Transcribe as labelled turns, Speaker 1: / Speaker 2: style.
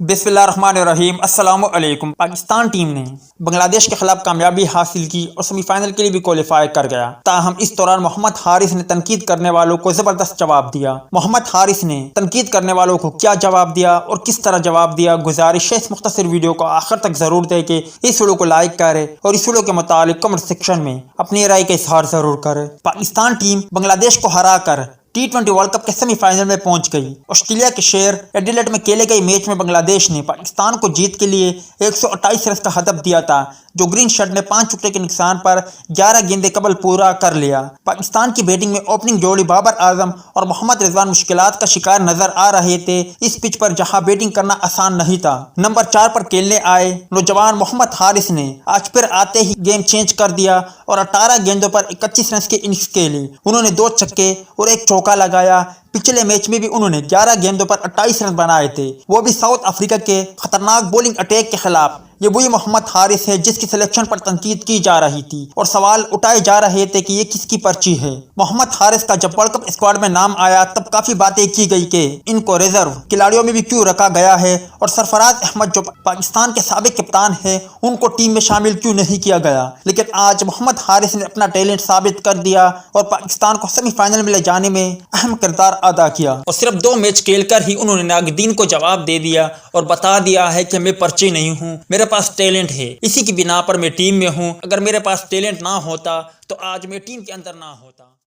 Speaker 1: बिस्मिल्लाहिर्रहमानिर्रहीम। अस्सलाम वालेकुम। पाकिस्तान टीम ने बांग्लादेश के खिलाफ कामयाबी हासिल की और सेमीफाइनल के लिए भी क्वालिफाई कर गया। ताहम इस दौरान मोहम्मद हारिस ने तनकीद करने वालों को जबरदस्त जवाब दिया। मोहम्मद हारिस ने तनकीद करने वालों को क्या जवाब दिया और किस तरह जवाब दिया, गुजारिश है इस मुख्तसर वीडियो को आखिर तक जरूर देखें। इस वीडियो को लाइक करें और इस वीडियो के मुतालिक कमेंट सेक्शन में अपनी राय का इजहार जरूर करें। पाकिस्तान टीम बांग्लादेश को हरा कर T20 वर्ल्ड कप के सेमीफाइनल में पहुंच गई। ऑस्ट्रेलिया के शहर एडिलेड में खेले गए मैच में बांग्लादेश ने पाकिस्तान को जीत के लिए 128 रन का हदफ दिया था, जो ग्रीन शर्ट ने 5 विकेट के नुकसान पर 11 गेंदें कबल पूरा कर लिया। पाकिस्तान की बैटिंग में ओपनिंग जोड़ी बाबर आजम और मोहम्मद रिजवान मुश्किलात का शिकार नजर आ रहे थे इस पिच पर, जहां बैटिंग करना आसान नहीं था। नंबर 4 पर खेलने आए नौजवान मोहम्मद हारिस ने आज फिर आते ही गेम चेंज कर दिया और 18 गेंदों पर 31 रन की इनिंग्स खेली। उन्होंने 2 छक्के और 1 चौका लगाया। पिछले मैच में भी उन्होंने 11 गेंदों पर 28 रन बनाए थे, वो भी साउथ अफ्रीका के खतरनाक बॉलिंग अटैक के खिलाफ। ये वही मोहम्मद हारिस है जिसकी सिलेक्शन पर तनकीद की जा रही थी और सवाल उठाए जा रहे थे कि ये किसकी पर्ची है। मोहम्मद हारिस का जब वर्ल्ड कप स्क्वाड में नाम आया तब काफी बातें की गई कि इनको रिजर्व खिलाड़ियों में भी क्यों रखा गया है और सरफराज अहमद जो पाकिस्तान के साबिक कप्तान है उनको टीम में शामिल क्यों नहीं किया गया। लेकिन आज मोहम्मद हारिस ने अपना टैलेंट साबित कर दिया और पाकिस्तान को सेमीफाइनल में ले जाने में अहम किरदार अदा किया। और सिर्फ 2 मैच खेलकर ही उन्होंने नागदीन को जवाब दे दिया और बता दिया है कि मैं पर्ची नहीं हूँ, मेरे पास टैलेंट है, इसी की बिना पर मैं टीम में हूँ। अगर मेरे पास टैलेंट ना होता तो आज मैं टीम के अंदर ना होता।